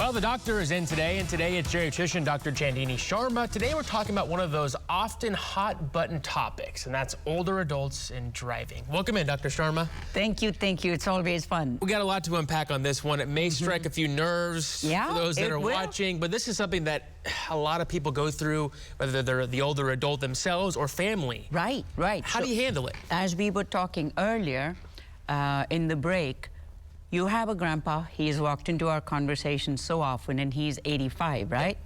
Well, the doctor is in today, and today it's Geriatrician Doctor Chandini Sharma. Today we're talking about one of those often hot-button topics, and that's older adults and driving. Welcome in, Dr. Sharma. Thank you, thank you. It's always fun. We got a lot to unpack on this one. It may strike a few nerves for those that are watching, but this is something that a lot of people go through, whether they're the older adult themselves or family. Right, right. How do you handle it? As we were talking earlier in the break, you have a grandpa, he's walked into our conversation so often, and he's 85, right?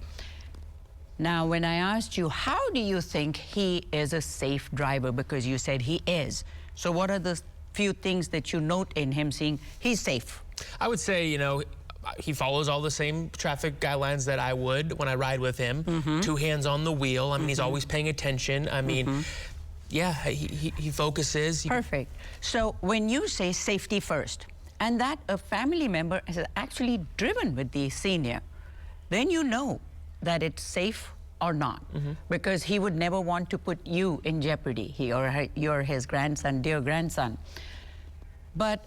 Now, when I asked you, how do you think he is a safe driver? Because you said he is. So what are the few things that you note in him seeing he's safe? I would say, you know, he follows all the same traffic guidelines that I would when I ride with him. Two hands on the wheel. I mean, he's always paying attention. I mean, yeah, he focuses. Perfect. So when you say safety first, and that a family member has actually driven with the senior, then you know that it's safe or not, because he would never want to put you in jeopardy. He or you're his grandson, dear grandson. But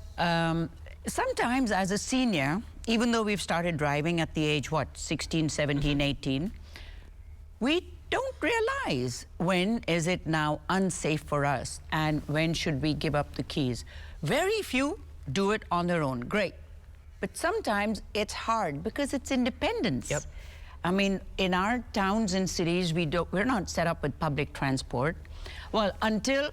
sometimes as a senior, even though we've started driving at the age, 16, 17, 18, we don't realize when is it now unsafe for us and when should we give up the keys. Very few do it on their own, great. But sometimes it's hard because it's independence. I mean, in our towns and cities, we're not set up with public transport. Well, until,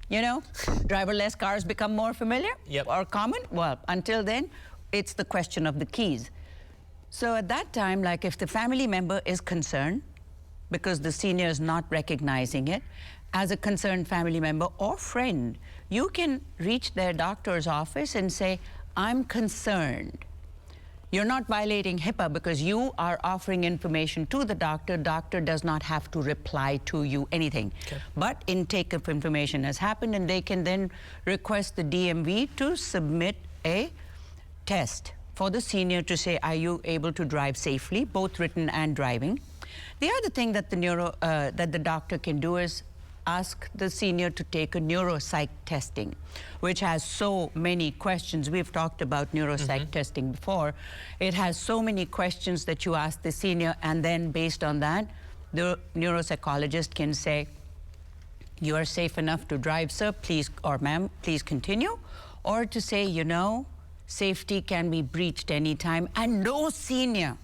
you know, driverless cars become more familiar or common, well, until then, it's the question of the keys. So at that time, like if the family member is concerned because the senior is not recognizing it, as a concerned family member or friend, you can reach their doctor's office and say, I'm concerned. You're not violating HIPAA because you are offering information to the doctor. Doctor does not have to reply to you anything. But intake of information has happened, and they can then request the DMV to submit a test for the senior to say, are you able to drive safely, both written and driving? The other thing that the doctor can do is ask the senior to take a neuropsych testing, which has so many questions. We've talked about neuropsych testing before. It has so many questions that you ask the senior, and then based on that, the neuropsychologist can say, you are safe enough to drive, sir, please, or ma'am, please continue. Or to say, you know, safety can be breached anytime, and no senior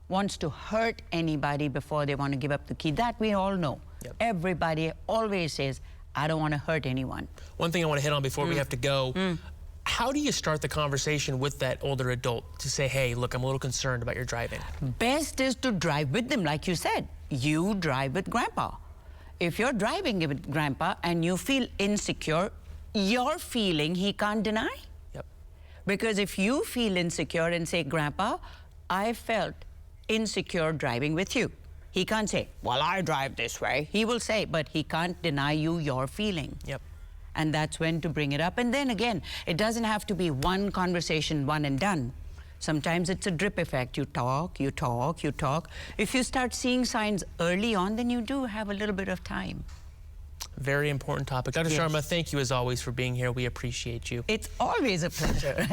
wants to hurt anybody before they want to give up the key. That we all know. Everybody always says, I don't want to hurt anyone. One thing I want to hit on before we have to go, how do you start the conversation with that older adult to say, hey, look, I'm a little concerned about your driving? Best is to drive with them, like you said. You drive with grandpa. If you're driving with grandpa and you feel insecure, your feeling he can't deny. Because if you feel insecure and say, grandpa, I felt insecure driving with you. He can't say, well, I drive this way. He will say, but he can't deny you your feeling. And that's when to bring it up. And then again, it doesn't have to be one conversation, one and done. Sometimes it's a drip effect. You talk, you talk, you talk. If you start seeing signs early on, then you do have a little bit of time. Very important topic. Dr. Sharma, thank you as always for being here. We appreciate you. It's always a pleasure.